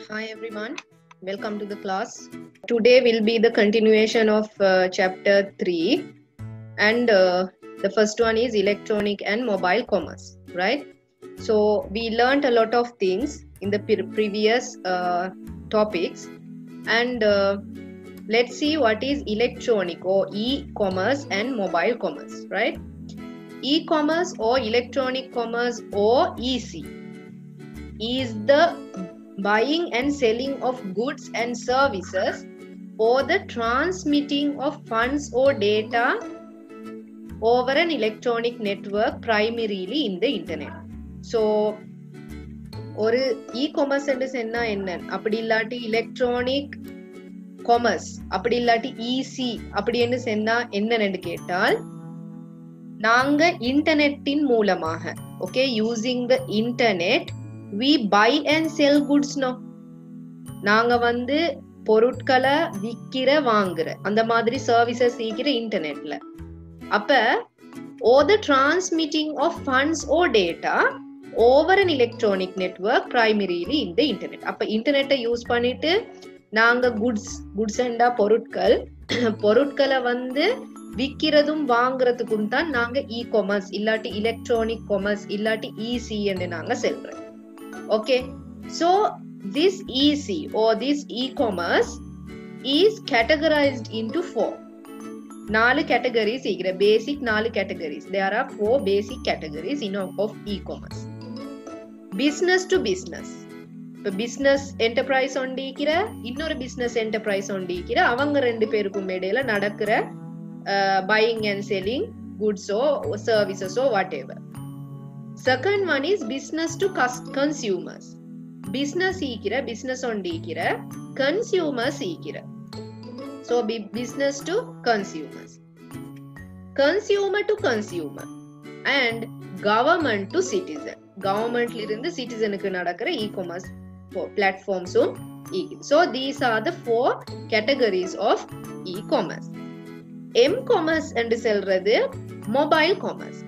Hi everyone, welcome to the class. Today will be the continuation of chapter 3 and the first one is electronic and mobile commerce, right? So we learned a lot of things in the previous topics and let's see what is electronic or e-commerce and mobile commerce, right? E-commerce or electronic commerce or EC is the buying and selling of goods and services or the transmitting of funds or data over an electronic network primarily in the internet. So ஒரு e-commerce என்று சொன்னா என்ன, அப்படி இல்லாட்டி electronic commerce, அப்படி இல்லாட்டி EC அப்படின்னு சொன்னா என்னன்னு கேட்டால், நாங்க இன்டர்நெட்டின் மூலமாக okay using the internet we buy and sell goods no. நாங்க பொருட்களை விக்கிற வாங்குற அந்த மாதிரி சர்வீசஸ் செய்கிற இன்டர்நெட்ல. அப்ப or the transmitting of funds or data over an electronic network primarily in the internet. அப்ப இன்டர்நெட்டை யூஸ் பண்ணிட்டு நாங்க குட்ஸ் அண்டா பொருட்களை விக்கிறதும் வாங்குறதுக்கும் தான் நாங்க இ காமர்ஸ் இல்லாட்டி எலக்ட்ரானிக் காமர்ஸ் இல்லாட்டி இசி என்று நாங்க சொல்றோம். Okay, so this EC or this e-commerce is categorized into 4. 4 categories, basic 4 categories. There are 4 basic categories of e-commerce. Business to business. இப்போ business enterprise ஒண்டிக்கிற இன்னொரு business enterprise ஒண்டிக்கிற அவங்க ரெண்டு பேருக்கும் இடையில நடக்கிற buying and selling goods or services or whatever. Second one is business to consumers. Business ஈக்கிற business ஒண்டிக்கிற consumers ஈக்கிற. So business to consumers. Consumer to consumer. And government to citizen. Government இருந்து citizenக்கு நடக்கிற e-commerce platforms. So these are the 4 categories of e-commerce. M-commerce என்று சொல்றது mobile commerce.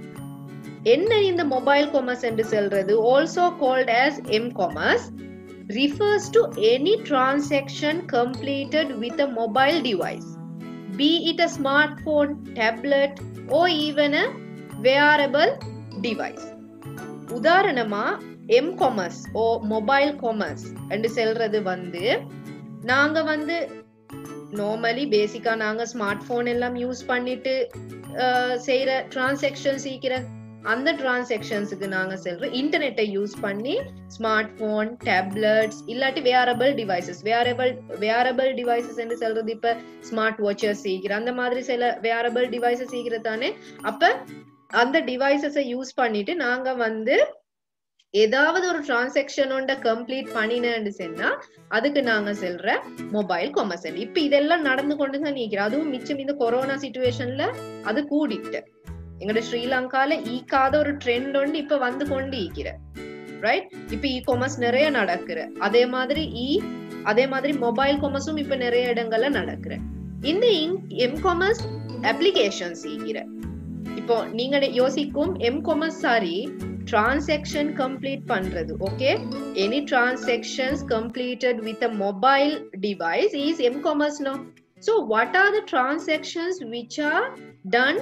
என்ன இந்த mobile commerce என்று சொல்றது also called as M-commerce refers to any transaction completed with a mobile device, be it a smartphone, tablet or even a wearable device. உதாரணமா M-commerce or mobile commerce என்று சொல்றது நாங்க normally பேசிக்கா நாங்க ஸ்மார்ட் போன் எல்லாம் use பண்ணிட்டு செய்யற transactions ஈக்கிற அந்த டிரான்சாக்ஷன்ஸுக்கு நாங்க சொல்றோம் இன்டர்நெட்டை யூஸ் பண்ணி ஸ்மார்ட் போன், டேப்லெட்ஸ் இல்லாட்டி வேரபிள் டிவைசஸ். வேரபிள் டிவைசஸ் என்று சொல்றது இப்ப ஸ்மார்ட் வாட்சஸ் ஈக்கிற அந்த மாதிரி சில வேரபிள் டிவைசஸ் ஈக்கிற தானே. அப்ப அந்த டிவைசஸை யூஸ் பண்ணிட்டு நாங்க ஏதாவது ஒரு டிரான்சாக்ஷனோட கம்ப்ளீட் பண்ணினேன்னு சொன்னா அதுக்கு நாங்க சொல்ற மொபைல் காமர்ஸ். இப்ப இதெல்லாம் நடந்து கொண்டுதான் நிக்கிறோம். அதுவும் மிச்சம் இந்த கொரோனா சிச்சுவேஷன்ல அது கூடிட்டு எங்கட ஸ்ரீலங்கால ஈக்காத ஒரு ட்ரெண்ட் ஒன்று இப்ப கொண்டு ஈக்கிற ரைட். இப்ப இ காமர்ஸ் நிறைய நடக்குற அதே மாதிரி மொபைல் காமர்ஸும் இப்ப நிறைய இடங்கள்ல நடக்குற. இந்த எம் காமர்ஸ் அப்ளிகேஷன்ஸ் ஈக்கிற இப்போ நீங்க யோசிக்கும் M commerce sorry transaction complete பண்றது. Okay, any transactions completed with a mobile device is m-commerce now. So what are the transactions which are done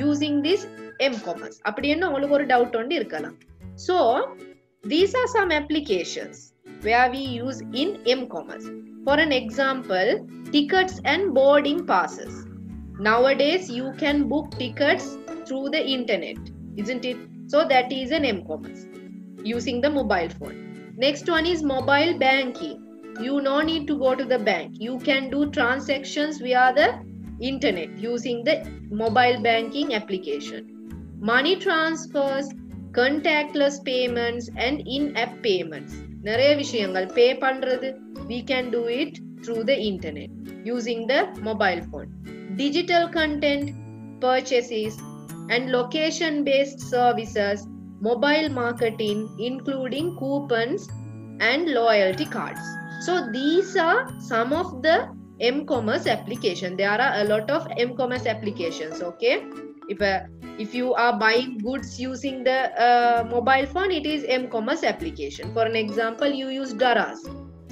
using this m-commerce? அப்படி என்ன உங்களுக்கு ஒரு டவுட் ஒன்று இருக்கலாம். So these are some applications where we use in m-commerce. For an example, tickets and boarding passes. Nowadays you can book tickets through the internet, isn't it? So that is an m-commerce using the mobile phone. Next one is mobile banking. You no need to go to the bank. You can do transactions via the internet using the mobile banking application. Money transfers, contactless payments and in-app payments. நிறைய விஷயங்கள் pay பண்றது we can do it through the internet using the mobile phone. Digital content purchases and location-based services, mobile marketing, including coupons and loyalty cards. So these are some of the m-commerce applications. There are a lot of m-commerce applications. Okay, if you are buying goods using the mobile phone, it is m-commerce application. For an example, you use Daraz.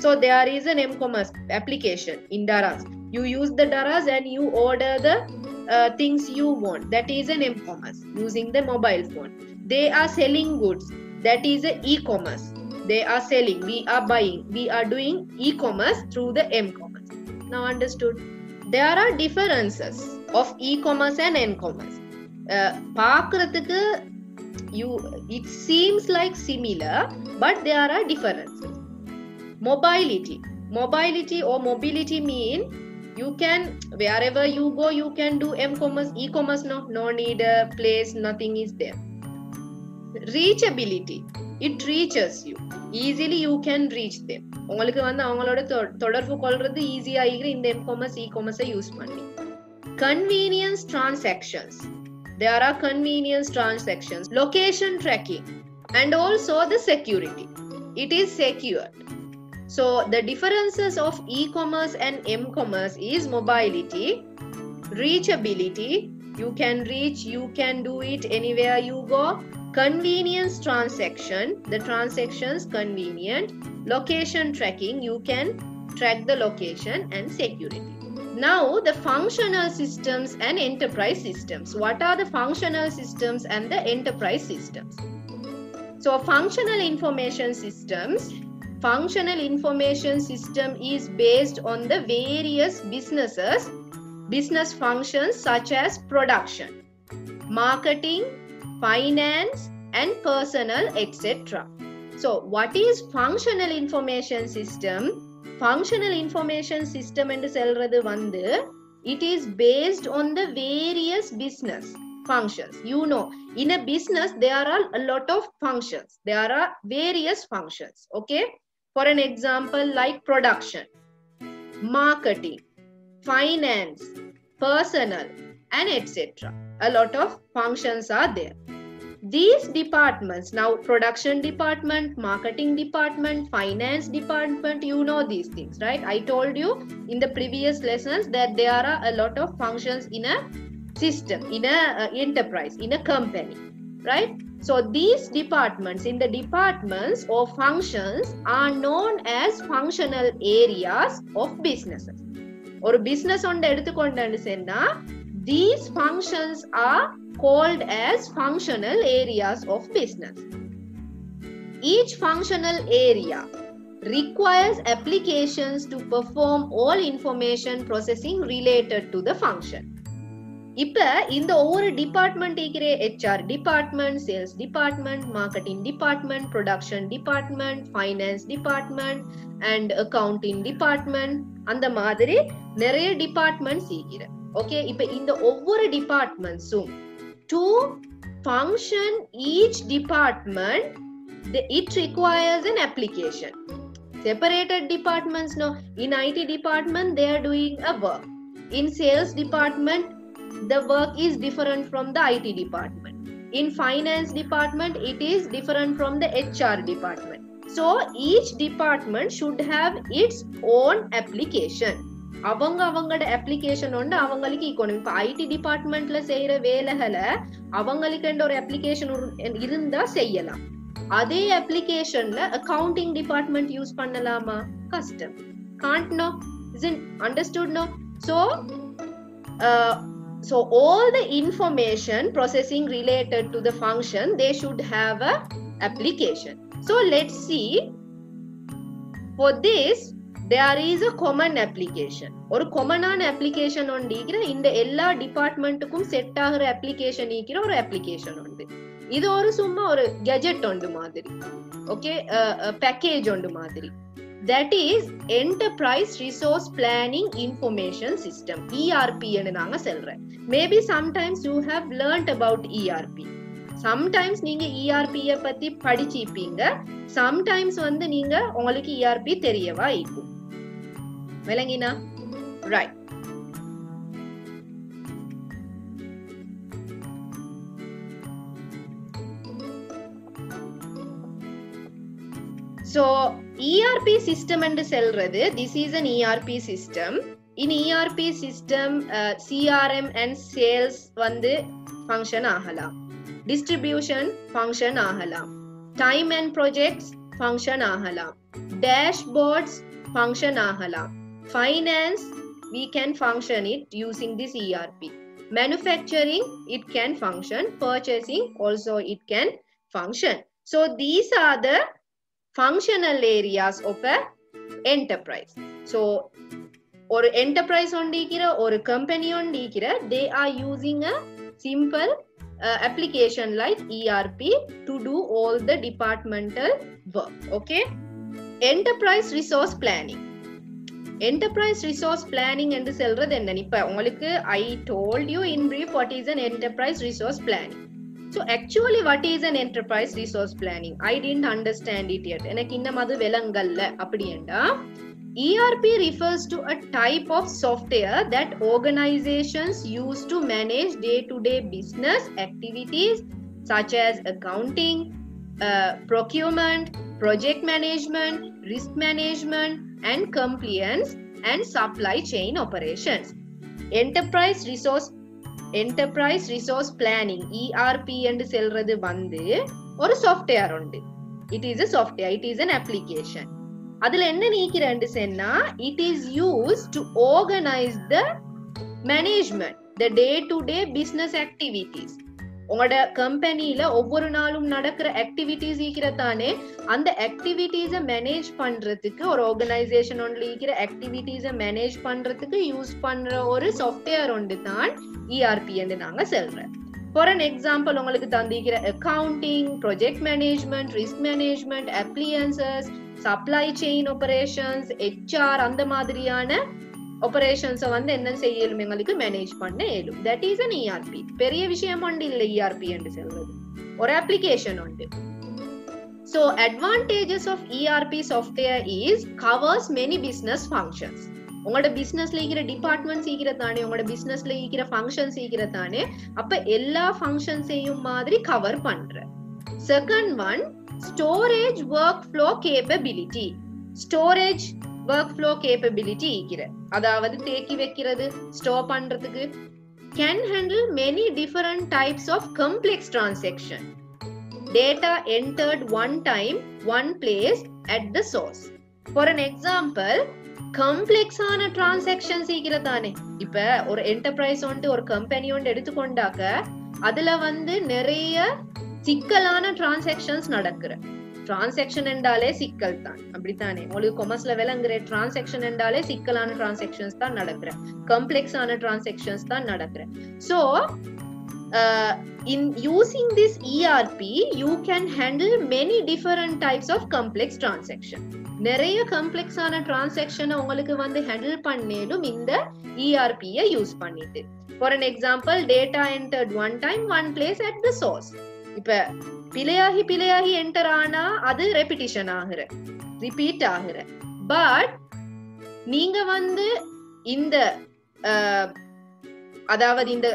So there is an m-commerce application in Daraz. You use the Daraz and you order the things you want. That is an m-commerce using the mobile phone. They are selling goods. That is a e-commerce. They are selling, we are buying, we are doing e-commerce through the m-commerce. Now understood? There are differences of e-commerce and m-commerce. It seems like similar, but there are differences. Mobility or mobility mean you can, wherever you go, you can do m-commerce. E-commerce, no need a place, nothing is there. Reachability, it reaches you easily, you can reach them. உங்களுக்கு வந்து அவங்களோட தொடர்பு கொள்றது ஈஸியா ஆகிற இந்த m-commerce e-commerce use பண்ணி. Convenience transactions, there are convenience transactions. Location tracking and also the security, it is secured. So the differences of e-commerce and m-commerce is mobility, reachability, you can reach, you can do it anywhere you go. Convenience transaction, the transactions convenient. Location tracking, you can track the location. And security. Now the functional systems and enterprise systems. What are the functional systems and the enterprise systems? So functional information systems. Functional information system is based on the various business functions such as production, marketing, finance and personnel, etc. So what is functional information system? Functional information system endu selradhu vandu, it is based on the various business functions. You know, in a business there are a lot of functions, there are various functions. Okay, for an example, like production, marketing, finance, personnel and etc. A lot of functions are there. These departments, now production department, marketing department, finance department, you know these things, right? I told you in the previous lessons that there are a lot of functions in a system, in a enterprise, in a company, right? So these departments, in the departments or functions are known as functional areas of businesses. Or business on the eduthukondandu senna, these functions are called as functional areas of business. Each functional area requires applications to perform all information processing related to the function. இப்ப இந்த ஒவ்வொரு department இருக்கிற HR department, sales department, marketing department, production department, finance department and accounting department, அந்த மாதிரி நிறைய departments இருக்கிற. Okay, இப்ப இந்த ஒவ்வொரு டிபார்ட்மெண்ட்ஸும் to function each department, it requires an application. Separated departments, no, in IT department they are doing a work, in sales department the work is different from the IT department, in finance department it is different from the HR department. So each department should have its own application. அவங்களோட application உண்டு, அவங்களுக்கு ஈக்கணும். இப்போ ID டிபார்ட்மெண்ட்ல செய்யற வேலைகளை அவங்களுக்கு ஒரு application இருந்தா செய்யலாம். அதே அப்ளிகேஷன்ல அக்கவுண்டிங் டிபார்ட்மெண்ட் யூஸ் பண்ணலாமா? கஷ்டம். Can't, no? Isn't understood, no? So all the information processing related to the function, they should have a application. So let's see. For this there is a common application. ஒரு காமனான application உண்டு. இந்த எல்லா டிபார்ட்மெண்ட்டுக்கும் set ஆகிற application இருக்கிற ஒரு application உண்டு. இது ஒரு சும்மா ஒரு கெஜெட் உண்டு மாதிரி. ஓகே, பேக்கேஜ் உண்டு மாதிரி. That is Enterprise Resource Planning Information System, ERP ன்னு நாங்க சொல்றோம். Maybe sometimes you have learnt about ERP. Sometimes நீங்க ERP பத்தி படிச்சிப்பீங்க. Sometimes வந்து நீங்க உங்களுக்கு ERP தெரியவா இருக்கும். விளங்கினா? Right. So ERP system and சொல்றது, this is an ERP system. In ERP system CRM and sales வந்து function ஆகலாம், distribution function ஆகலாம், time and projects function ஆகலாம், dashboards function ஆகலாம். Finance, we can function it using this ERP. Manufacturing, it can function. Purchasing, also it can function. So these are the functional areas of a enterprise. So or enterprise ondikira or a company ondikira, they are using a simple application like ERP to do all the departmental work. Okay. Enterprise resource planning. Enterprise resource planning endu selradhu enna ipa ungalku I told you in brief what is an enterprise resource planning. So actually what is an enterprise resource planning? I didn't understand it yet. Enakku innum adu velangalla appadiyenda. ERP refers to a type of software that organizations use to manage day-to-day business activities such as accounting, procurement, project management, risk management, and compliance and supply chain operations. Enterprise resource planning ERP and selradhu vandu or software undu. It is a software, it is an application. அதுல என்ன நீக்கிறேன்னு சொன்னா, it is used to organize the management, the day to day business activities. உங்களோட கம்பெனில ஒவ்வொரு நாளும் நடக்கிற activities ஈக்கிறதானே, அந்த ஆக்டிவிட்டிஸை manage பண்றதுக்கு ஒரு ஆர்கனைசேஷன் ஒன்ல ஈக்கிற ஆக்டிவிட்டிஸை மேனேஜ் பண்றதுக்கு யூஸ் பண்ற ஒரு சாஃப்ட்வேர் ஒன்று தான் ERP என்று நாங்க சொல்றோம். ஃபார் an எக்ஸாம்பிள் உங்களுக்கு தந்திக்கிற accounting, project management, risk management, appliances, supply chain operations, HR அந்த மாதிரியான ஆபரேஷன்ஸை வந்து என்ன செய்யலும் எங்களுக்கு மேனேஜ் பண்ண இயலும். That is an ERP. பெரிய விஷயம் ஒன்று இல்லை ERP என்று சொல்றது, ஒரு அப்ளிகேஷன் உண்டு. So advantages of ERP software is covers many business functions. உங்களோட பிசினஸ்ல இருக்கிற டிபார்ட்மெண்ட்ஸ் இருக்கிறதானே, உங்களோட பிசினஸ்ல இருக்கிற ஃபங்க்ஷன்ஸ் இருக்கிறதானே, அப்ப எல்லா ஃபங்க்ஷன்ஸையும் மாதிரி கவர் பண்ற. Second one, storage workflow capability. Storage workflow capability இருக்கிற, அதாவது தேக்கி வைக்கிறது, ஸ்டோர் பண்றதுக்கு. Can handle many different types of complex transaction. Data entered one time one place at the source. For an example, காம்ப்ளெக்ஸான transactions இருக்கிறதானே, இப்ப ஒரு enterprise ஒன்று ஒரு கம்பெனி ஒன்று எடுத்துக்கொண்டாக்க அதுல வந்து நிறைய சிக்கலான டிரான்சாக்ஷன்ஸ் நடக்குற. டிரான்சாக்ஷன் என்றாலே சிக்கல் தான், அப்படித்தானே? உங்களுக்கு கொமர்ஸ்ல விளங்குற டிரான்சாக்ஷன் என்றாலே சிக்கலான டிரான்சாக்ஷன்ஸ் தான் நடக்குற, காம்ப்ளெக்ஸான டிரான்சாக்ஷன்ஸ் தான் நடக்குற. So in using this ERP you can handle many different types of complex transaction. நிறைய காம்ப்ளெக்ஸான டிரான்சாக்ஷனை உங்களுக்கு வந்து ஹேண்டில் பண்ணேலும் இந்த ERP-யை யூஸ் பண்ணிட்டு. For an example, data entered one time one place at the source. இப்ப பிழையாகி என்டர் ஆனா அது ரெபிட்டிஷன் ஆகுற, ரிப்பீட் ஆகுற. பட் நீங்க வந்து இந்த அதாவது இந்த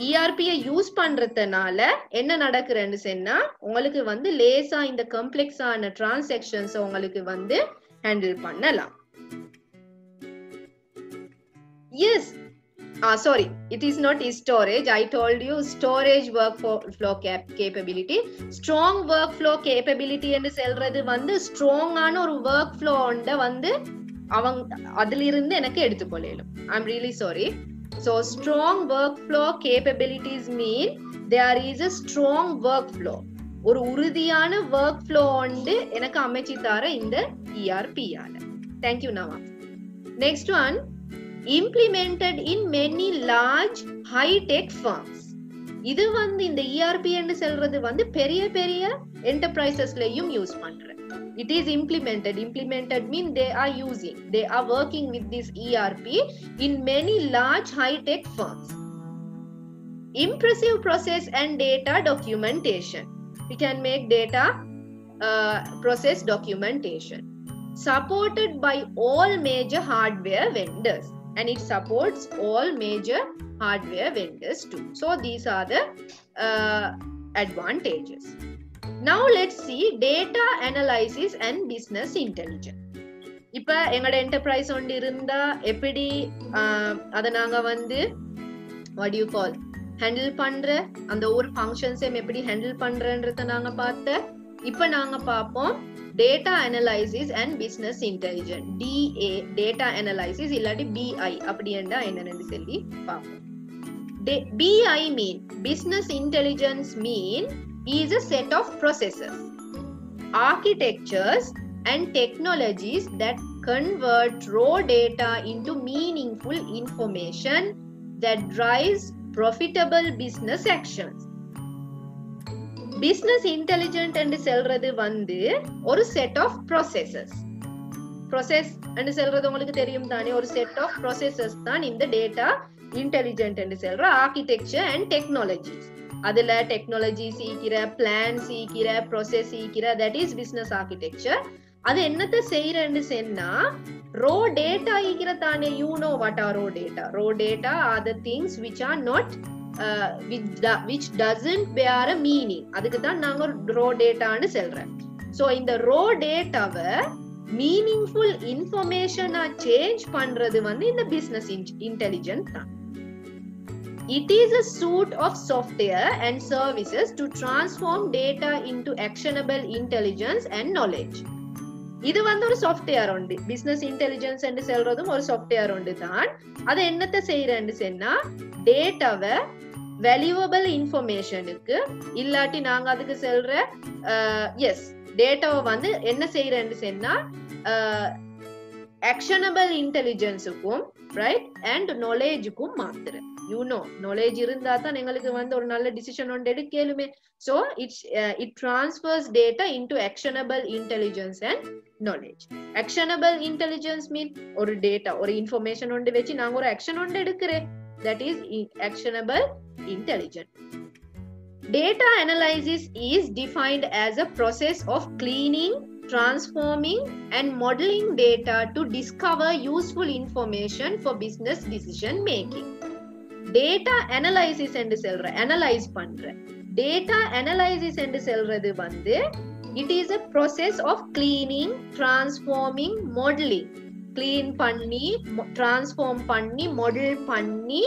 ERP-யை யூஸ் பண்றதுனால என்ன நடக்குறேன்னு சொன்னா, உங்களுக்கு வந்து லேசா இந்த காம்ப்ளெக்ஸான டிரான்சாக்ஷன்ஸ் உங்களுக்கு வந்து ஹேண்டில் பண்ணலாம். Yes, sorry, it is not storage. I told you storage workflow capability. Strong workflow capability என்று சொல்றது வந்து ஸ்ட்ராங்கான ஒரு workflow ஒண்ட வந்து அதுல இருந்து எனக்கு எடுத்துக்கொள்ளலாம். I'm really sorry. So strong workflow capabilities mean there is a strong workflow. ஒரு உறுதியான workflow ஒன்று எனக்கு அமைச்சி தர இந்த ERP-யால. Thank you, Nava. Next one, implemented in many large high-tech firms. இது வந்து இந்த ERP என்று சொல்றது வந்து பெரிய பெரிய enterprisesலயும் யூஸ் பண்ற. It is implemented. Implemented mean they are working with this ERP in many large high-tech firms. Impressive process and data documentation. We can make data process documentation. Supported by all major hardware vendors. And it supports all major hardware vendors too. So these are the advantages. Now let's see data analysis and business intelligence. இப்ப எங்களோட enterprise ஒன்று இருந்தா எப்படி அதை நாங்க வந்து what do you call handle பண்ற, அந்த ஒரு ஃபங்க்ஷன்ஸையும் எப்படி ஹேண்டில் பண்றன்றத நாங்க பார்த்த. இப்ப நாங்க பார்ப்போம் data analysis and business intelligence. DA data analysis illati BI அப்படி என்றா என்னன்னு சொல்லி பாப்போம். BI mean business intelligence mean is a set of processes, architectures and technologies that convert raw data into meaningful information that drives profitable business actions. Business intelligence and சொல்றது வந்து ஒரு set of processes. Process and சொல்றது உங்களுக்கு தெரியும் தானே, ஒரு set of processes தான் இந்த data intelligent and சொல்ற architecture and technologies. அதுல technology சீக்கிர, plan சீக்கிர, process சீக்கிர, that is business architecture. அது என்னத்த செய்யறன்னு சொன்னா raw data ஈக்கிற தானே. You know what are raw data? Raw data are the things which are not which doesn't bear a meaning. அதுக்கு தான் நாங்க raw dataன்னு சொல்றோம். So இந்த raw dataவை meaningful information change பண்றது வந்து இந்த business intelligence தான். It is a suite of software and services to transform data into actionable intelligence and knowledge. இது வந்து ஒரு சாஃப்ட்வேர் உண்டு. பிசினஸ் இன்டெலிஜென்ஸ் என்று சொல்றதும் ஒரு சாஃப்ட்வேர் உண்டு தான். அது என்னத்த செய்யறன்னு சொன்னா டேட்டாவை வேல்யூவபிள் இன்ஃபர்மேஷனுக்கு இல்லாட்டி நாங்க அதுக்கு சொல்ற டேட்டாவை வந்து என்ன செய்யறன்னு சொன்னா ஆக்ஷனபிள் இன்டெலிஜென்ஸுக்கும் ரைட் அண்ட் நாலேஜுக்கும் மாத்துறேன். You know, knowledge இருந்தா தான் எங்களுக்கு வந்து ஒரு நல்ல டிசிஷன் ஒன்று எடுக்கலுமே. So it transfers data into actionable intelligence and knowledge. Actionable intelligence mean ஒரு data, ஒரு information ஒன்று வச்சு நாங்க ஒரு action ஒன்று எடுக்கிறேன். That is actionable intelligence. Data analysis is defined as a process of cleaning, transforming and modeling data to discover useful information for business decision making. Data analysis என்று சொல்ற analyze பண்ற data analysis என்று சொல்றது வந்து it is a process of cleaning, transforming, modeling. clean பண்ணி transform பண்ணி model பண்ணி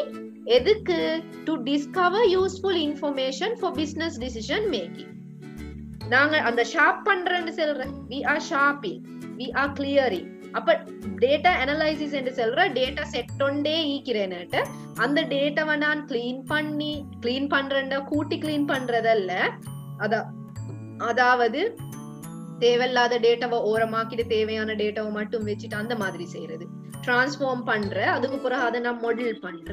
எதுக்கு to discover useful information for business decision making. நாங்க அந்த ஷார்ப் பண்றேன்னு சொல்றேன். we are sharpening, we are clearing. அப்ப டேட்டா அனலைசிஸ் என்று சொல்ற டேட்டா செட் ஒண்டே ஈக்கிறேன்னுட்டு அந்த டேட்டாவை நான் கிளீன் பண்றேன்டா கூட்டி கிளீன் பண்றதல்ல. அதாவது தேவையில்லாத டேட்டாவை ஓரமாக்கிட்டு தேவையான டேட்டாவை மட்டும் வச்சுட்டு அந்த மாதிரி செய்யறது. டிரான்ஸ்ஃபார்ம் பண்ற, அதுக்கு பிறகு அதை நான் மாடல் பண்ற,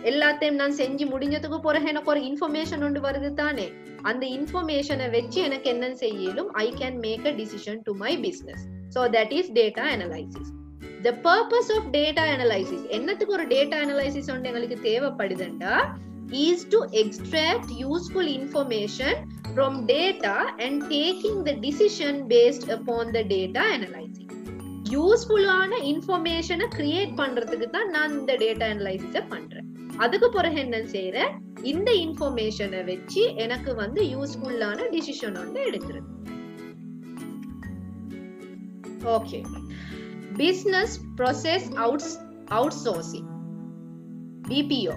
எல்லாத்தையும் நான் செஞ்சு முடிஞ்சதுக்கு பிறகு எனக்கு ஒரு இன்ஃபர்மேஷன் ஒன்று வருது தானே. அந்த இன்ஃபர்மேஷனை வச்சு எனக்கு என்ன செய்யலும், I can make a decision to my business. So that is data analysis. The purpose of data analysis, என்னத்துக்கு ஒரு data analysis ஒன்று எங்களுக்கு தேவைப்படுதுண்டா, is to extract useful information from data and taking the decision based upon the data analysis. யூஸ்ஃபுல்லான இன்ஃபர்மேஷனை create பண்றதுக்கு தான் நான் இந்த டேட்டா அனலைசிஸை பண்றேன். அதுக்கு பிறகு என்ன செய்யறேன், இந்த இன்ஃபர்மேஷனை வச்சு எனக்கு வந்து யூஸ்ஃபுல்லான டிசிஷன் ஒன்று எடுக்கிறது. Okay, business process outsourcing, BPO.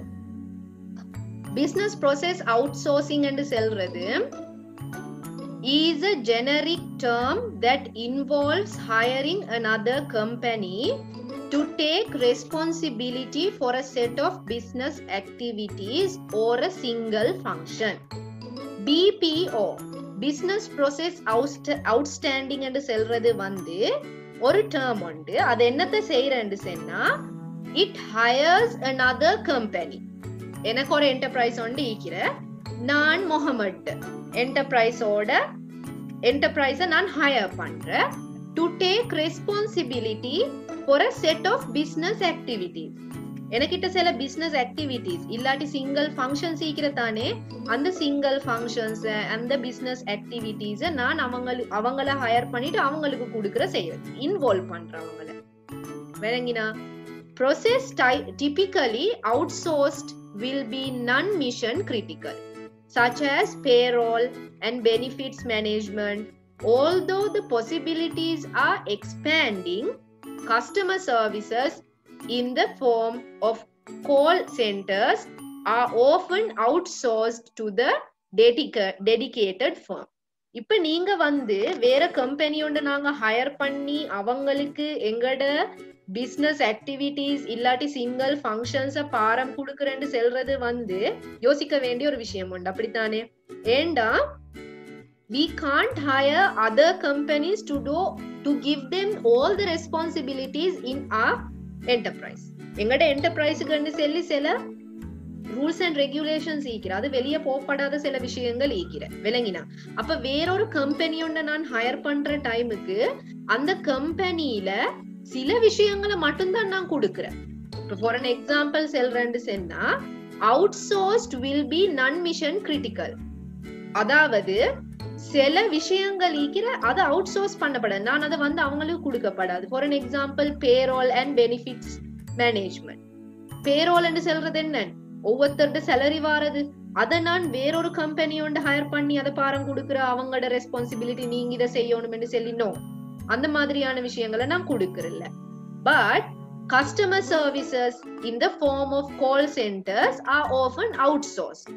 Business process outsourcing என்று சொல்றது is a generic term that involves hiring another company to take responsibility for a set of business activities or a single function. BPO, business process outstanding என்று சொல்றது வந்து ஒரு term உண்டு. அது என்னத்தை செய்யறேன்னு சொன்னா, it hires another company. எனக்கு ஒரு என்டர்பிரைஸ் ஒன்று ஈக்கிற, நான் முகமது என்டர்பிரைஸை நான் ஹையர் பண்றேன் to take responsibility for a set of business activities. எனக்கிட்ட சில பிசினஸ் ஆக்டிவிட்டிஸ் இல்லாட்டி சிங்கிள் ஃபங்க்ஷன்ஸ் ஈக்கிறதானே, அந்த சிங்கிள் ஃபங்க்ஷன்ஸ் அந்த பிசினஸ் ஆக்டிவிட்டிஸை நான் அவங்கள ஹையர் பண்ணிட்டு அவங்களுக்கு கொடுக்குற செய்யறது, இன்வால்வ் பண்றவங்கள. வேறங்கினா process typically outsourced will be non-mission critical, such as payroll and benefits management. Although the possibilities are expanding, customer services in the form of call centers are often outsourced to the dedicated firm. இப்ப நீங்க வந்து வேற company ஒன்று நாங்க higher பண்ணி அவங்களுக்கு எங்கட business activities இல்லாட்டி சிங்கிள் ஃபங்க்ஷன்ஸ பாரம் கொடுக்குறேன்னு சொல்றது வந்து யோசிக்க வேண்டிய ஒரு விஷயம் உண்டு, அப்படித்தானே? ஏண்டா we can't hire other companies to give them all the responsibilities in our enterprise. எங்கட என்டர்பிரைஸுக்கு சொல்லி சில ரூல்ஸ் அண்ட் ரெகுலேஷன்ஸ் ஈக்கிற, அது வெளியே போகப்படாத சில விஷயங்கள் ஈக்கிற, விளங்கினா? அப்ப வேறொரு கம்பெனி ஒண்ணு நான் ஹையர் பண்ற டைமுக்கு அந்த கம்பெனியில சில விஷயங்களை மட்டும்தான் நான் கொடுக்குறேன். ஃபார் அன் எக்ஸாம்பிள் சொல்றேன்னு சொன்னா, அவுட் சோர்ஸ்ட் வில் பி நான் மிஷன் கிரிட்டிக்கல். அதாவது சில விஷயங்கள் ஈக்கிற அது அவுட் சோர்ஸ் பண்ணப்படாது, நான் அதை வந்து அவங்களுக்கு கொடுக்கப்படாது. For an example payroll and benefits management. Payroll என்று சொல்றது என்ன? ஒவ்வொருத்தருட சேலரி வாரது, அதை நான் வேறொரு கம்பெனி ஒன்று ஹையர் பண்ணி அதை பாரம் கொடுக்குற அவங்களோட ரெஸ்பான்சிபிலிட்டி, நீங்க இதை செய்யணும்னு சொல்லினோம். அந்த மாதிரியான விஷயங்களை நான் கொடுக்கறதில்ல. But customer services in the form of call centers are often outsourced.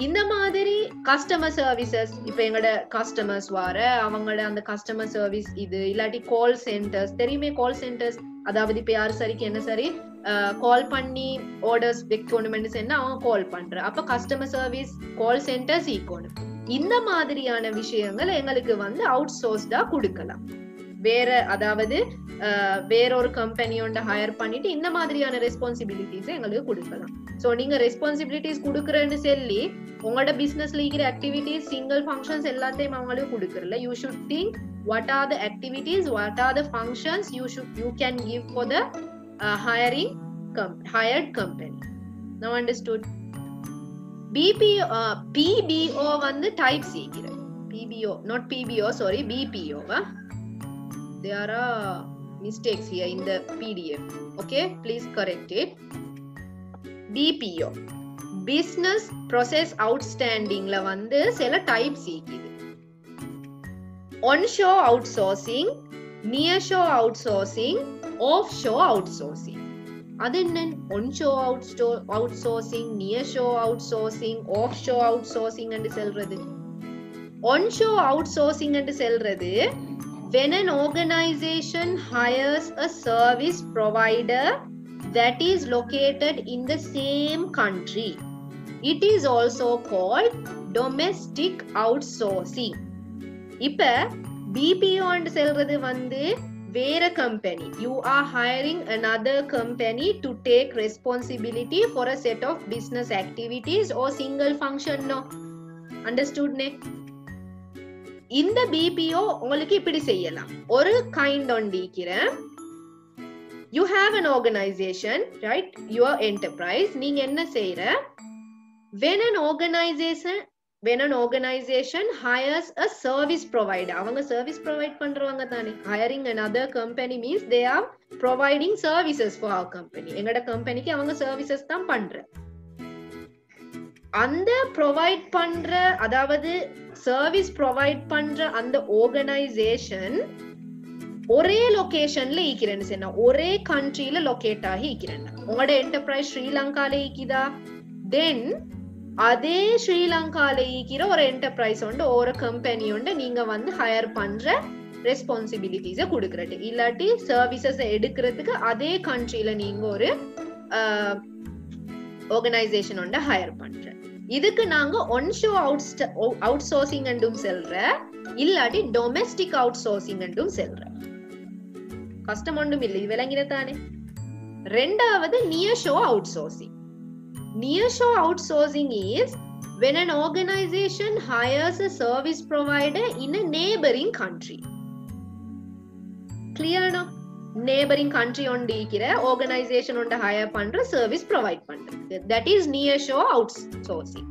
இந்த மாதிரி கஸ்டமர் சர்வீசஸ், இப்ப எங்கட கஸ்டமர்ஸ் வார அவங்களோட அந்த கஸ்டமர் சர்வீஸ் இது இல்லாட்டி கால் சென்டர்ஸ், தெரியுமே கால் சென்டர்ஸ், அதாவது இப்ப யாரு சரிக்கு என்ன சரி கால் பண்ணி ஆர்டர்ஸ் வைக்கணும்னு சொன்னா அவங்க கால் பண்ற, அப்ப கஸ்டமர் சர்வீஸ் கால் சென்டர்ஸ் ஈக்கணும். இந்த மாதிரியான விஷயங்கள் எங்களுக்கு வந்து அவுட் சோர்ஸ்டா கொடுக்கலாம். வேற அதாவது வேறொரு கம்பெனியோட ஹையர் பண்ணிட்டு இந்த மாதிரியான ரெஸ்பான்சிபிலிட்டிஸ் எங்களுக்கு கொடுக்கலாம். சோ நீங்க ரெஸ்பான்சிபிலிட்டிஸ் கொடுக்குறேன்னு சொல்லி உங்களோட பிசினஸ்ல இருக்கிற ஆக்டிவிட்டிஸ் சிங்கிள் ஃபங்க்ஷன்ஸ் எல்லாத்தையும் அவங்களுக்கு கொடுக்கறல. You should think what are the activities, what are the functions you can give for the hired company. Now understood? PBO வந்து type சீக்கிர, PBO not PBO, sorry, BPO. There are mistakes here in the PDF. Okay, please correct it. BPO, business process outstanding la வந்து சில types இருக்குது. Onshore outsourcing, nearshore outsourcing, offshore outsourcing. அது என்ன? onshore outsourcing, nearshore outsourcing, offshore outsourcing என்று சொல்றது. onshore outsourcing என்று சொல்றது when an organization hires a service provider that is located in the same country. It is also called domestic outsourcing. இப்ப BPO ன்னு சொல்றது வந்து வேற company, you are hiring another company to take responsibility for a set of business activities or single function. No, understood ne? இந்த BPO உங்களுக்கு இப்படி செய்யலாம். ஒரு kind ஒண்டிக்கிறேன். You have an organization, right? Your enterprise. நீங்க என்ன செய்யற? When an organization hires a service provider, அவங்க service provide பண்றவங்க தானே. Hiring another company means they are providing services for our company. எங்கட கம்பெனிக்கு அவங்க services தான் பண்ற. அந்த ப்ரொவைட் பண்ற, அதாவது சர்வீஸ் ப்ரொவைட் பண்ற அந்த ஆர்கனைசேஷன் ஒரே லொகேஷன்ல ஈக்கிறேன்னு சொன்னா, ஒரே கண்ட்ரியில லொகேட் ஆகி ஈக்கிறேன்னா, உங்களோட என்டர்பிரைஸ் ஸ்ரீலங்கால ஈக்குதா, தென் அதே ஸ்ரீலங்கால ஈக்கிற ஒரு என்டர்பிரைஸ் உண்டு, ஒரு கம்பெனி உண்டு, நீங்க வந்து ஹையர் பண்ற ரெஸ்பான்சிபிலிட்டிஸ கொடுக்கறது, இல்லாட்டி சர்வீசஸ் எடுக்கிறதுக்கு அதே கண்ட்ரியில நீங்க ஒரு ஆர்கனைசேஷன் உண்டு ஹையர் பண்ற. இதுக்கு நாங்க ஒன்ஷோ அவுட்சோர்சிங் என்றும் செல்ற, இல்லாட்டி டொமெஸ்டிக் அவுட்சோர்சிங் என்றும் செல்ற. கஷ்டம் ஒன்றும் இல்லை, விளங்கினதானே? ரெண்டாவது நியர்ஷோ outsourcing. Nearshore outsourcing is when an organization hires a service provider in a neighboring country. Clear no? Neighboring country onde ikira organization onde hire pandra service provide pandra. That is nearshore outsourcing.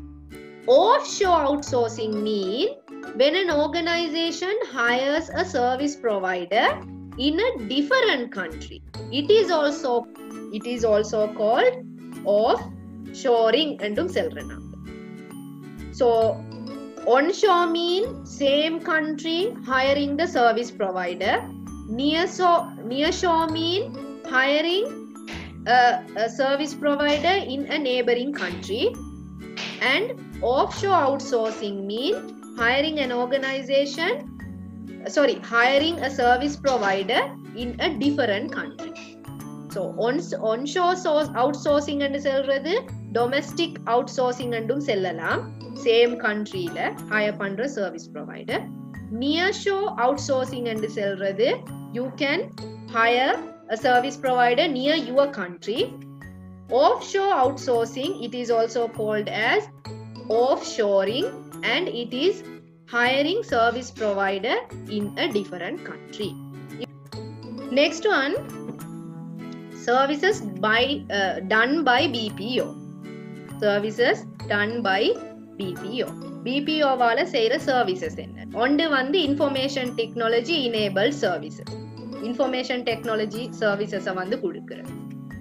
Offshore outsourcing mean when an organization hires a service provider in a different country. It is also called offshoring endum selrana. So onshore mean same country hiring the service provider. Nearshore mean hiring a service provider in a neighboring country, and offshore outsourcing mean hiring a service provider in a different country. So onshore outsourcing and selradhu domestic outsourcing andum sellalam, same country la hire pandra service provider. Nearshore outsourcing and selradhu you can hire a service provider near your country. Offshore outsourcing, it is also called as offshoring, and it is hiring service provider in a different country. Next one, services done by BPO. Services done by BPO. BPO வால செய்யற services என்ன? ஒன்று வந்து information technology enabled services. Information technology services வந்து கொடுக்கிற.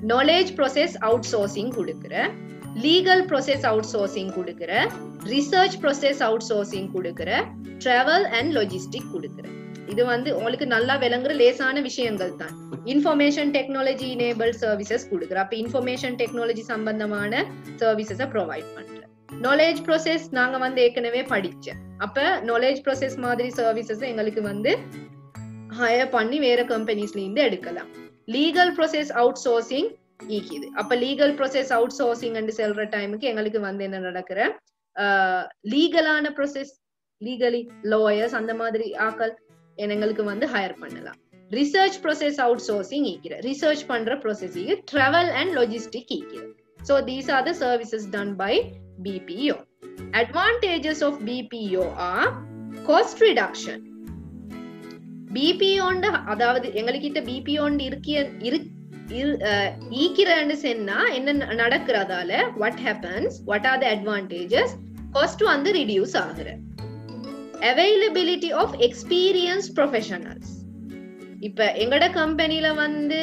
Knowledge process outsourcing கொடுக்கிற. Legal process outsourcing கொடுக்கிற. Research process outsourcing கொடுக்கிற. Travel and logistics கொடுக்கிற. இது வந்து உங்களுக்கு நல்லா விளங்குற லேசான விஷயங்கள் தான். இன்ஃபர்மேஷன் டெக்னாலஜி எனேபிள்ட் சர்வீசஸ் கொடுக்குற. அப்ப இன்ஃபர்மேஷன் டெக்னாலஜி சம்பந்தமான சர்வீசஸை ப்ரொவைட் பண்ற. நாலேஜ் ப்ராசஸ் நாங்க வந்து ஏற்கனவே படிச்சேன். அப்ப நாலேஜ் ப்ராசஸ் மாதிரி சர்வீசஸ் எங்களுக்கு வந்து ஹையர் பண்ணி வேற கம்பெனிஸ்ல இருந்து எடுக்கலாம். லீகல் ப்ராசஸ் அவுட் சோர்சிங் ஈக்குது. அப்ப லீகல் ப்ராசஸ் அவுட் சோர்சிங் செல்ற டைமுக்கு எங்களுக்கு வந்து என்ன நடக்கிற லீகலான ப்ராசஸ், லீகலி லாயர்ஸ் அந்த மாதிரி ஆக்கள் எங்களுக்கு வந்து ஹையர் பண்ணலாம். ரிசர்ச் ப்ராசஸ் அவுட் சோர்சிங் ஈக்கிற. ரிசர்ச் பண்ற ப்ராசஸிங் ட்ராவல் அண்ட் லாஜிஸ்டிக் ஈக்கிற. So these are the services done by BPO. Advantages of BPO are cost reduction. BPO அதாவது எங்ககிட்ட BPO ஈக்கிறன்னு சொன்னா என்ன நடக்கிறதால what happens, what are the advantages? Cost வந்து reduce ஆகுற. Availability of experienced professionals. இப்ப எங்கட கம்பெனில வந்து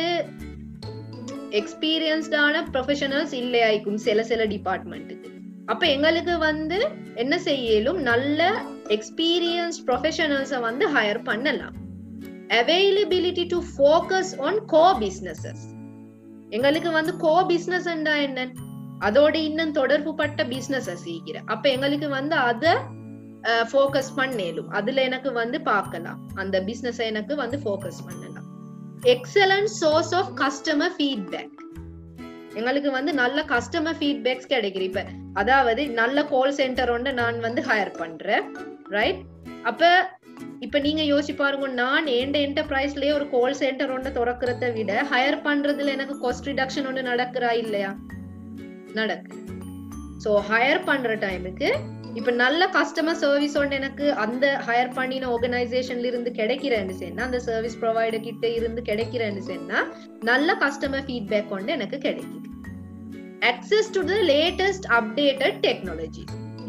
எக்ஸ்பீரியன்ஸ்டான ப்ரொஃபஷனல்ஸ் இல்லையாய்க்கும் சில டிபார்ட்மெண்ட்டுக்கு. அப்ப எங்களுக்கு வந்து என்ன செய்யலும் நல்ல எக்ஸ்பீரியன்ஸ் ப்ரொஃபஷனல்ஸை வந்து ஹையர் பண்ணலாம். Availability to focus on go businesses. எங்களுக்கு வந்து கோ பிசினஸ் என்ன, அதோட இன்னும் தொடர்பு பட்ட பிசினஸஸ் ஈக்கிற. அப்ப எங்களுக்கு வந்து அதை ஃபோக்கஸ் பண்ணேலும், அதுல எனக்கு வந்து பார்க்கலாம், அந்த பிசினஸ் எனக்கு வந்து ஃபோக்கஸ் பண்ணலாம். Excellent source of customer feedback. எங்களுக்கு வந்து நல்ல கஸ்டமர் ஃபீட்பேக்ஸ் கிடைக்குது. இப்ப அதாவது நல்ல கால் சென்டர் ஒன்று நான் வந்து ஹையர் பண்றேன், ரைட்? அப்ப இப்ப நீங்க யோசிச்சு பாருங்க, நான் என்டர்பிரைஸ்லயே ஒரு கால் சென்டர் ஒன்று திறக்கிறத விட ஹையர் பண்றதுல எனக்கு காஸ்ட் ரிடக்ஷன் ஒன்று நடக்கிறா இல்லையா? நடக்கு. சோ ஹையர் பண்ற டைமுக்கு இப்ப நல்ல கஸ்டமர் சர்வீஸ் ஒன்று எனக்கு அந்த ஹையர் பண்ணின ஆர்கனைசேஷன்ல இருந்து கிடைக்கிறேன்னு சொன்னா, அந்த சர்வீஸ் ப்ரொவைடர் கிட்ட இருந்து கிடைக்கிறேன்னு சொன்னா நல்ல கஸ்டமர் ஃபீட்பேக் ஒன்று எனக்கு கிடைக்குது. Access to the latest updated technology.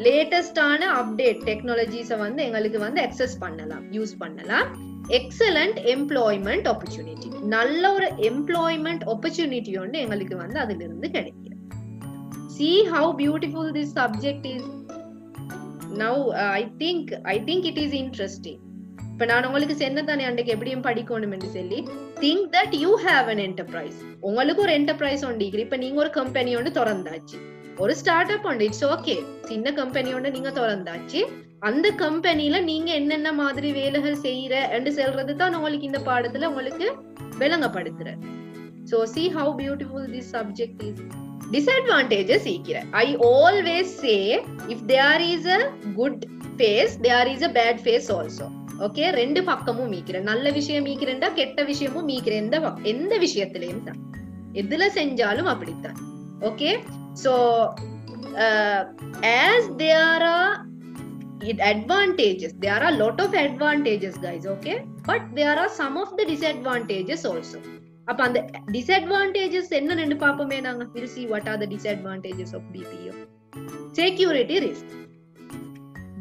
லேட்டஸ்டான அப்டேட் டெக்னாலஜிஸை வந்து எங்களுக்கு வந்து அக்சஸ் பண்ணலாம், யூஸ் பண்ணலாம். Excellent employment opportunity. நல்ல ஒரு எம்ப்ளாய்மெண்ட் ஆப்பர்ச்சுனிட்டி ஒன்று எங்களுக்கு வந்து அதுல இருந்து கிடைக்குது. See how beautiful this subject is. Now I think it is interesting. இப்ப நான் உங்களுக்கு சொன்னதானே அன்றைக்கு எப்படியும் படிக்கணும் என்று சொல்லி, think that you have an enterprise. உங்களுக்கு ஒரு என்டர்பிரைஸ் ஒன்று. இப்ப நீங்க ஒரு கம்பெனி ஒன்று திறந்தாச்சு, ஒரு ஸ்டார்ட் அப் ஒன்று, இட்ஸ் ஓகே, சின்ன கம்பெனி ஒன்று நீங்க திறந்தாச்சு. அந்த கம்பெனில நீங்க என்னென்ன மாதிரி வேலைகள் செய்யற என்று சொல்றது தான் உங்களுக்கு இந்த பாடத்துல உங்களுக்கு விளங்கப்படுத்துற. So see how beautiful this subject is. Disadvantages ஈக்கிற. I always say if there is a good face, there is a bad face also. Okay, ரெண்டு பக்கமும் மீக்கிற. நல்ல விஷயம் மீக்கிறேன்டா, கெட்ட விஷயமும் மீக்கிறேன். எந்த விஷயத்திலையும் தான், எதுல செஞ்சாலும் அப்படித்தான். Okay, so as there are advantages, there are a lot of advantages guys, okay, but there are some of the disadvantages also. அப்ப அந்த disadvantages என்னன்னு பாப்போமே நாங்க. we'll see what are the disadvantages of BPO. security risk.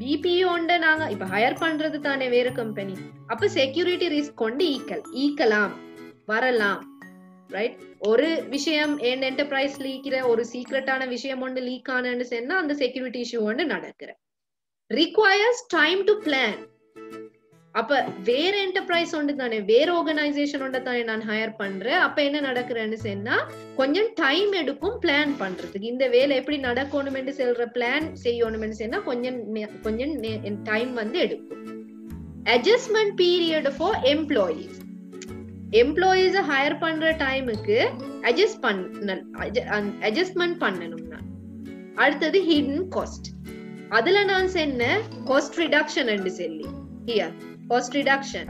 BPO ஒண்ட நாங்க இப்ப higher பண்றது தானே வேற company. அப்ப செக்யூரிட்டி ரிஸ்க் கொண்டு ஈக்கலாம் வரலாம், ரைட்? ஒரு விஷயம் என்டர்பிரைஸ் லீக்கிற ஒரு சீக்ரெட்டான விஷயம் ஒன்று லீக் ஆனன்னு சொன்னா அந்த செக்யூரிட்டி இஷ்யூ ஒன்று நடக்கிற. requires time to plan. அப்ப வேற என்டர்பிரைஸ் ஒன்று தானே, வேற ஆர்கனைசேஷன் ஒன்று தானே நான் ஹையர் பண்றேன். அப்ப என்ன நடக்குறேன்னு சொன்னா கொஞ்சம் டைம் எடுக்கும் பிளான் பண்றதுக்கு. இந்த வேலை எப்படி நடக்கணும் சொல்ற பிளான் செய்யணும் சொன்னா கொஞ்சம் டைம் வந்து எடுக்கும். Adjustment period for employees. Employees higher பண்ற டைமுக்கு அட்ஜஸ்ட்மெண்ட் பண்ணணும். அடுத்தது ஹிடன் காஸ்ட். அதுல நான் சொன்ன காஸ்ட் ரிடக்ஷன் என்று சொல்லி காஸ்ட் ரிடக்ஷன்.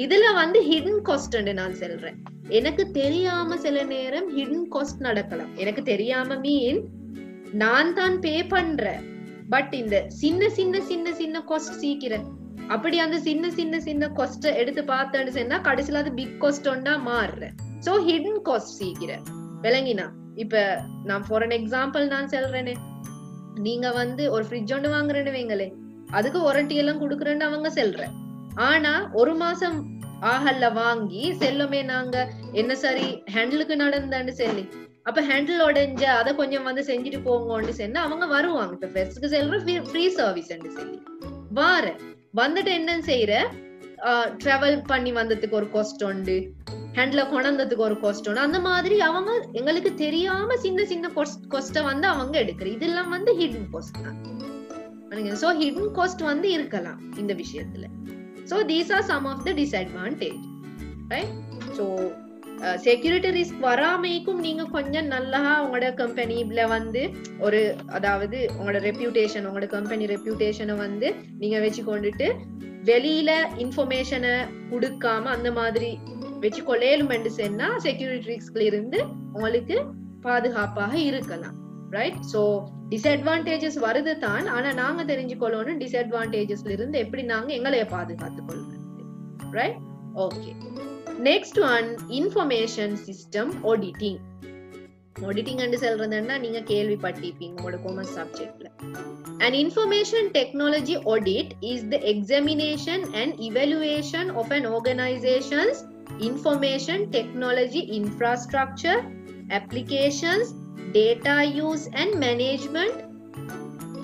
இதுல வந்து ஹிடன் காஸ்ட் நான் சொல்றேன். எனக்கு தெரியாம சில நேரம் ஹிடன் காஸ்ட் நடக்கலாம். எனக்கு தெரியாம மீன் நான் தான் பே பண்றேன், பட் இந்த சின்ன சின்ன சின்ன சின்ன காஸ்ட் சீக்கிறேன். அப்படி அந்த சின்ன சின்ன சின்ன காஸ்ட் எடுத்து பார்த்தேன்னு சொன்னா கடைசியில அது பிக் காஸ்ட் ஒண்டா மாறுறேன். சோ ஹிடன் காஸ்ட் சீக்கிறேன். விளங்கினா? இப்ப நான் ஃபார் அன் எக்ஸாம்பிள் நான் சொல்றேனே, நீங்க வந்து ஒரு ஃப்ரிட்ஜ் ஒன்று வாங்குறேன்னு வைங்களே, அதுக்கு வாரண்டி எல்லாம் கொடுக்குறேன்னு அவங்க சொல்றேன். ஆனா ஒரு மாசம் ஆகல்ல வாங்கி செல்லுமே நாங்க என்ன சரி ஹேண்டிலுக்கு நடந்தான்னு சொல்லி, அப்ப ஹேண்டில் உடைஞ்ச அதை கொஞ்சம் வந்து செஞ்சுட்டு போங்கன்னு சொன்னா அவங்க வருவாங்க. இப்ப ஃபெஸ்ட்க்கு செல்ற ஃப்ரீ சர்வீஸ் சொல்லி வந்துட்டு என்ன செய்யற, டிராவல் பண்ணி வந்ததுக்கு ஒரு காஸ்ட் உண்டு, ஹேண்ட்ல கொண்டதுக்கு ஒரு காஸ்ட் உண்டு. அந்த மாதிரி அவங்க எங்களுக்கு தெரியாம சின்ன சின்ன காஸ்ட வந்து அவங்க எடுக்கிற. இதெல்லாம் வந்து ஹிடன் காஸ்ட் தான். சோ ஹிடன் காஸ்ட் வந்து இருக்கலாம் இந்த விஷயத்துல. So these are some of the disadvantage, right? So security risk வராமைக்கும் நீங்க கொஞ்சம் நல்லா உங்களோட கம்பெனில வந்து ஒரு, அதாவது உங்களோட ரெப்யூட்டேஷன், உங்களோட கம்பெனி ரெப்யூட்டேஷனை வந்து நீங்க வச்சு கொண்டுட்டு வெளியில இன்ஃபர்மேஷனை கொடுக்காம அந்த மாதிரி வச்சு கொள்ளையிலும் என்று சொன்னா செக்யூரிட்டி ரிஸ்க்ல இருந்து உங்களுக்கு பாதுகாப்பாக இருக்கலாம், ரைட்? சோ டிஸ்அட்வான்டேஜஸ் வருது தான், ஆனா நாங்க தெரிஞ்சுக்கொள்ளணும் டிஸ்அட்வான்டேஜஸ்ல இருந்து எப்படி நாங்க எங்களைய பாதுகாத்துக் கொள்றது, right? Okay. Next one, information system auditing. Auditing and சொல்றதுன்னா நீங்க கேள்விப்பட்டிருப்பீங்க உங்களோட காமர்ஸ் சப்ஜெக்ட்ல. An information technology audit is the examination and evaluation of an organization's information technology infrastructure, applications, data use and management,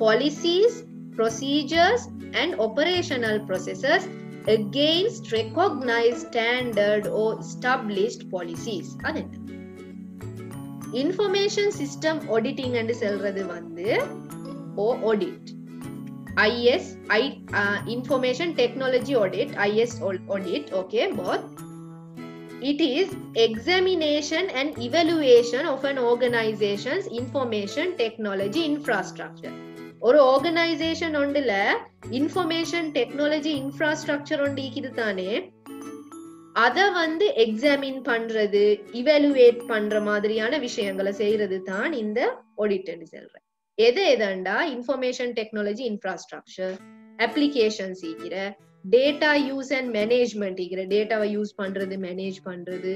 policies, procedures and operational processes against recognized standard or established policies. adenda information system auditing and சொல்றது வந்து audit information technology audit, IS audit, okay, both. It is examination and evaluation of an organization's information technology infrastructure. ஒரு organisation ஒன்றுல information technology infrastructure ஒன்று இருக்குது தானே, அத வந்து examine பண்றது, இவாலுவேட் பண்ற மாதிரியான விஷயங்களை செய்யறது தான் இந்த ஆடிட் சொல்றேன். எதாண்டா இன்ஃபர்மேஷன் டெக்னாலஜி இன்ஃப்ராஸ்ட்ரக்சர், அப்ளிகேஷன் சீக்கிர, டேட்டா யூஸ் அண்ட் மேனேஜ்மெண்ட் ஈக்கிற, டேட்டாவை யூஸ் பண்றது, மேனேஜ் பண்றது,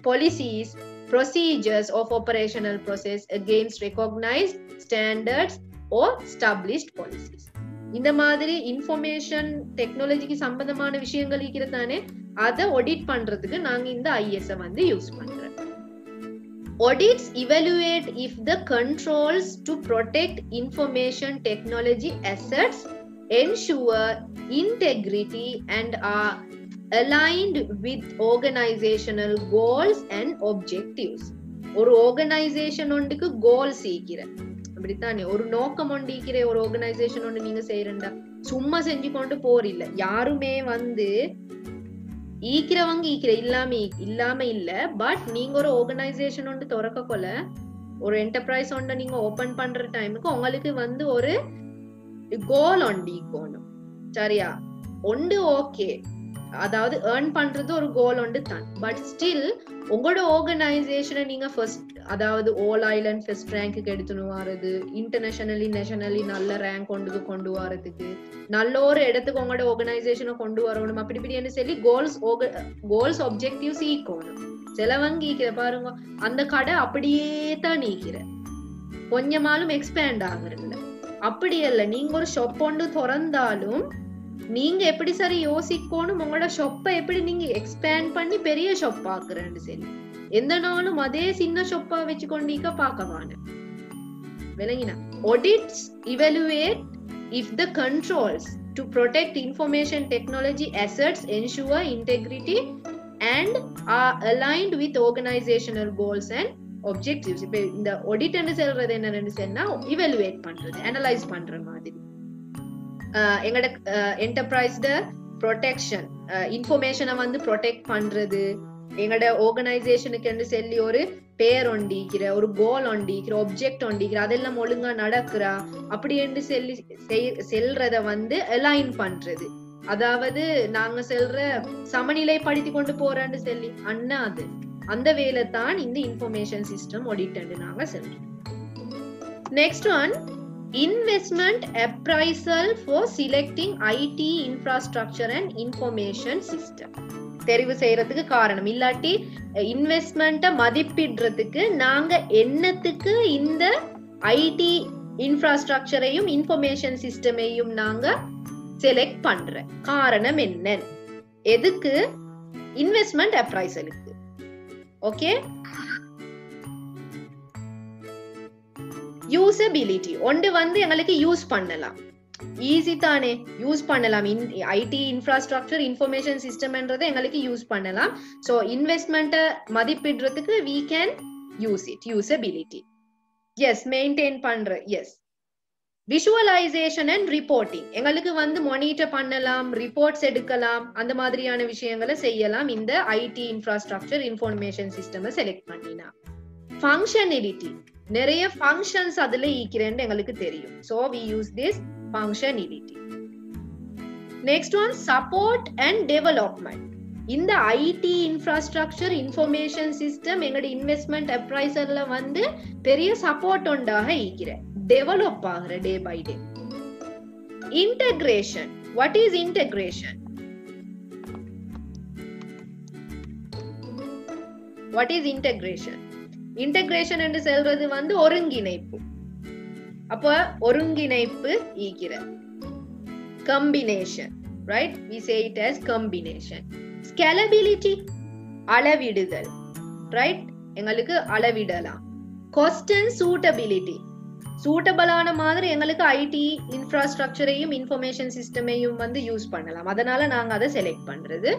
policies, procedures of operational process against recognized standards or established policies. இந்த மாதிரி இன்ஃபர்மேஷன் டெக்னாலஜிக்கு சம்பந்தமான விஷயங்கள் இருக்கிறதானே, அதை ஆடிட் பண்றதுக்கு நாங்க இந்த IS வந்து யூஸ் பண்றோம். Audits evaluate if the controls to protect information technology assets ensure integrity and are aligned with organizational goals and objectives. ஒரு ஆர்கனைசேஷன் ஒன்றுக்கு கோல் சீக்கிர, அப்படித்தானே ஒரு நோக்கம் ஒண்டிக்கிற ஒரு ஆர்கனைசேஷன் ஒன்று நீங்க செய்யறா, சும்மா செஞ்சு கொண்டு போறில்ல. யாருமே வந்து ஈக்கிறவங்க இல்லாம இல்ல, பட் நீங்க ஒரு ஆர்கனைசேஷன் ஒன்று திறக்க கொள்ள, ஒரு என்டர்பிரைஸ் ஒன்று நீங்க ஓபன் பண்ற டைமுக்கு உங்களுக்கு வந்து ஒரு கோல் ஒண்டி இருக்கணும், சரியா? ஒன்று ஓகே, அதாவது ஏர்ன் பண்றது ஒரு கோல் ஒன்று தான், பட் ஸ்டில் உங்களோட ஆர்கனைசேஷனை நீங்க ஃபர்ஸ்ட், அதாவது ஆல் ஐலண்ட் ஃபர்ஸ்ட் ரேங்க்கு எடுத்துன்னு வரது, இன்டர்நேஷனலி நேஷனலி நல்ல ரேங்க் கொண்டு வரதுக்கு, நல்ல ஒரு இடத்துக்கு உங்களோட ஆர்கனைசேஷனை கொண்டு வரணும், அப்படி இப்படின்னு சொல்லி கோல்ஸ் ஆப்ஜெக்டிவ்ஸ் ஈக்கணும். சிலவங்க ஈக்கிற பாருங்க, அந்த கடை அப்படியே தான் நீக்கிற, கொஞ்சமாலும் எக்ஸ்பேண்ட் ஆகுறதில்ல. அப்படி இல்ல, நீங்க ஒரு ஷாப் ஒன்று திறந்தாலும் நீங்க எப்படி சரி யோசிக்கணும், உங்களோட ஷாப்பை எப்படி நீங்க எக்ஸ்பேண்ட் பண்ணி பெரிய ஷாப் ஆக்குறேன்னு சொல்லி. எந்த நாளும் அதே சின்ன ஷாப்பா வச்சு கொண்டீங்க பார்க்கவான, விளங்கினா? Audits evaluate if the controls to protect information technology assets, ensure integrity and are aligned with organizational goals and objectives. இப்ப இந்த audit ன்னு சொல்றது என்னன்னு சொன்னா evaluate பண்றது, analyze பண்ற மாதிரி. எங்கட enterprise-ட protection, information-அ வந்து protect பண்றது, எங்கட ஆர்கனைசேஷனுக்கு சொல்லி ஒரு பேர் ஒண்டிக்கிற, ஒரு கோல் ஒண்டிக்கிற, ஆப்ஜெக்ட் ஒண்டிக்கிற, அதெல்லாம் ஒழுங்கா நடக்குறா அப்படி என்று சொல்லி செல்றத வந்து அலைன் பண்றது. அதாவது நாங்க செல்ற சமநிலைப்படுத்தி கொண்டு போறேன்னு சொல்லி அண்ணா அது அந்த வேலை தான் இந்த இன்ஃபர்மேஷன் சிஸ்டம் ஆடிட் நாங்க சொல்றோம். Next one, investment appraisal for selecting IT infrastructure and information system. தெரிவு செய்யறதுக்கு காரணம் இல்லாட்டி இன்வெஸ்ட்மெண்ட்டை மதிப்பிடுறதுக்கு நாங்க என்னத்துக்கு இந்த ஐடி இன்ஃப்ராஸ்ட்ரக்சரையும் இன்ஃபர்மேஷன் சிஸ்டமையும் நாங்க செலக்ட் பண்ற காரணம் என்ன, எதுக்கு? இன்வெஸ்ட்மெண்ட் அப்ரைசலுக்கு. ஓகே, யூசபிலிட்டி ஒன்று வந்து எங்களுக்கு யூஸ் பண்ணலாம், ஈஸி தானே, யூஸ் பண்ணலாம். ஐடி இன்ஃப்ராஸ்ட்ரக்சர் இன்ஃபர்மேஷன் சிஸ்டம்ன்றதை எங்களுக்கு யூஸ் பண்ணலாம். ஸோ இன்வெஸ்ட்மெண்ட்டை மதிப்பிடுறதுக்கு we can use it, usability. Yes, maintain பண்ற. எஸ், விஷுவலைசேஷன் அண்ட் ரிப்போர்ட்டிங் எங்களுக்கு வந்து மானிட்டர் பண்ணலாம், ரிப்போர்ட்ஸ் எடுக்கலாம், அந்த மாதிரியான விஷயங்களை செய்யலாம் இந்த IT infrastructure information system select பண்ணினா. ஃபங்க்ஷனலிட்டி, நிறைய ஃபங்க்ஷன்ஸ் அதுல ஈக்கிறேன்னு எங்களுக்கு தெரியும். So we use this functionality. Next one, support and development. இந்த ஐடி இன்ஃப்ராஸ்ட்ரக்சர் இன்ஃபர்மேஷன் சிஸ்டம் எங்களோட இன்வெஸ்ட்மெண்ட் அப்ரைசர்ல வந்து பெரிய சப்போர்ட் உண்டாக ஈக்கிற, டெவலப் ஆகிற day by day. Integration, what is integration? What is integration? Integration என்று சொல்றது வந்து ஒருங்கிணைப்பு. அப்ப ஒருங்கிணைப்பு ஈக்கிற combination, right? We say it as combination. Scalability, அளவிடுதல், right? எங்களுக்கு அளவிடலாம். Cost and suitability, சூட்டபிளான மாதிரி எங்களுக்கு ஐடி இன்ஃப்ராஸ்ட்ரக்சரையும் இன்ஃபர்மேஷன் சிஸ்டமையும் வந்து யூஸ் பண்ணலாம், அதனால நாங்க அதை செலக்ட் பண்றது.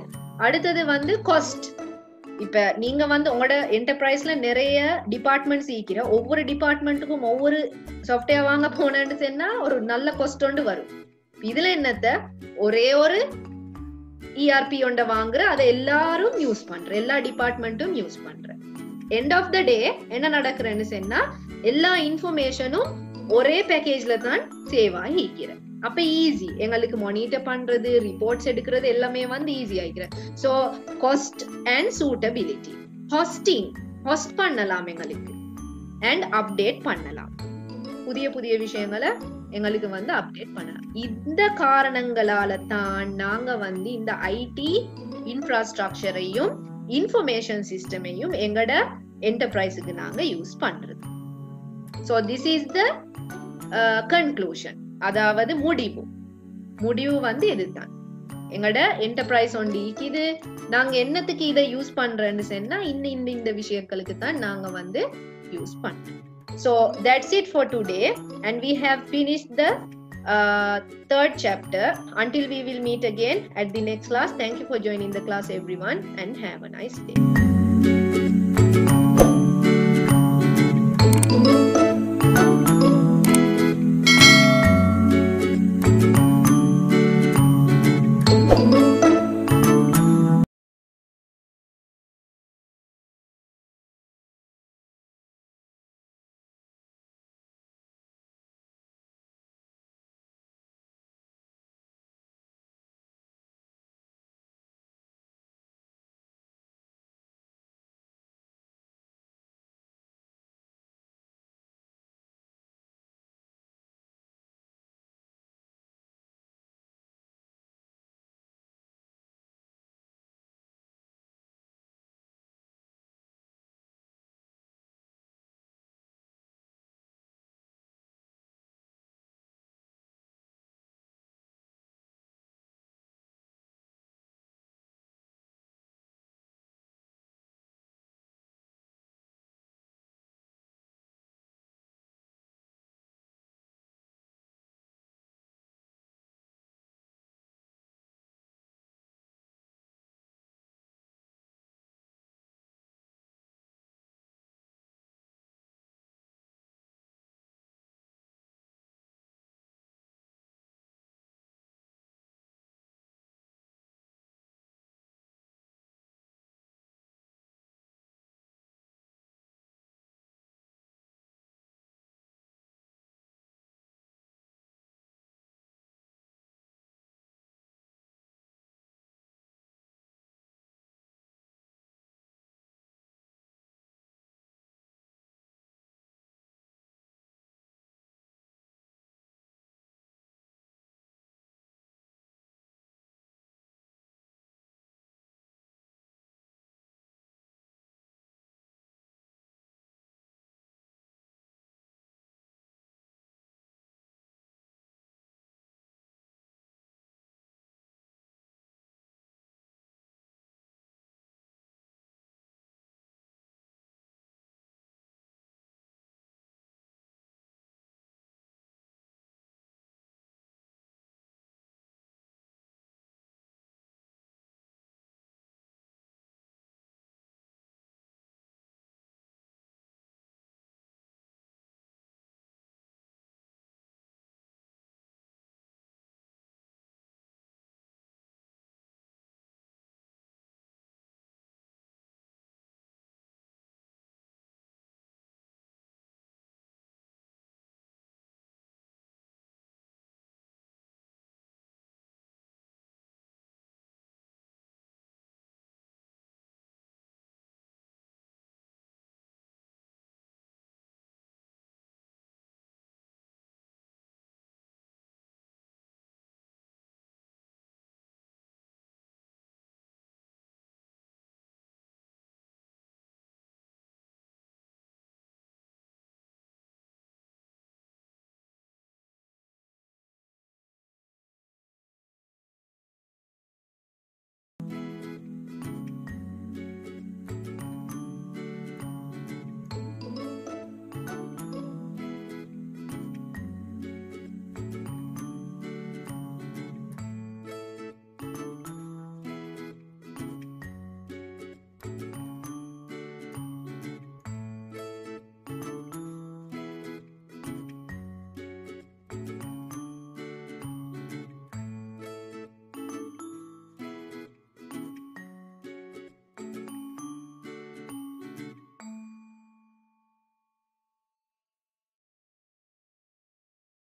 அடுத்தது வந்து காஸ்ட். இப்ப நீங்க வந்து உங்களோட என்டர்பிரைஸ்ல நிறைய டிபார்ட்மெண்ட்ஸ் ஈக்கிற, ஒவ்வொரு டிபார்ட்மெண்ட்டுக்கும் ஒவ்வொரு சாஃப்ட்வேர் வாங்க போனேன்னு சொன்னா ஒரு நல்ல காஸ்ட் ஒன்று வரும். இதுல என்னத்த, ஒரே ஒரு இஆர்பி ஒண்ட வாங்குற, அதை எல்லாரும் யூஸ் பண்ற, எல்லா டிபார்ட்மெண்ட்டும் யூஸ் பண்ற. எண்ட் ஆஃப் த டே என்ன நடக்கிறேன்னு சொன்னா எல்லா இன்ஃபர்மேஷனும் ஒரே பேக்கேஜ்ல தான் சேவ் ஆகி ஈக்கிற. அப்ப ஈஸி, எங்களுக்கு மானிட்டர் பண்றது, ரிப்போர்ட்ஸ் எடுக்கிறது எல்லாமே வந்து ஈஸி ஆகிக்கிற. So cost and suitability. Hosting, host பண்ணலாம் எங்களுக்கு, அண்ட் அப்டேட் பண்ணலாம், புதிய புதிய விஷயங்களை எங்களுக்கு வந்து அப்டேட் பண்ணலாம். இந்த காரணங்களால தான் நாங்க வந்து இந்த ஐடி இன்ஃப்ராஸ்ட்ரக்சரையும் இன்ஃபர்மேஷன் சிஸ்டமையும் எங்கட என்டர்பிரைஸுக்கு நாங்க யூஸ் பண்றது. So this is the conclusion, அதாவது முடிவு வந்து இதுதான். எங்கட என்டர்பிரைஸ் ஒண்டி இது நாங்க என்னத்துக்கு இதை யூஸ் பண்றேன்னு சொன்னா இந்த விஷயங்களுக்கு தான் நாங்க வந்து யூஸ் பண்றோம். So that's it for today, and we have finished the third chapter. Until we will meet again at the next class, thank you for joining the class everyone, and have a nice day.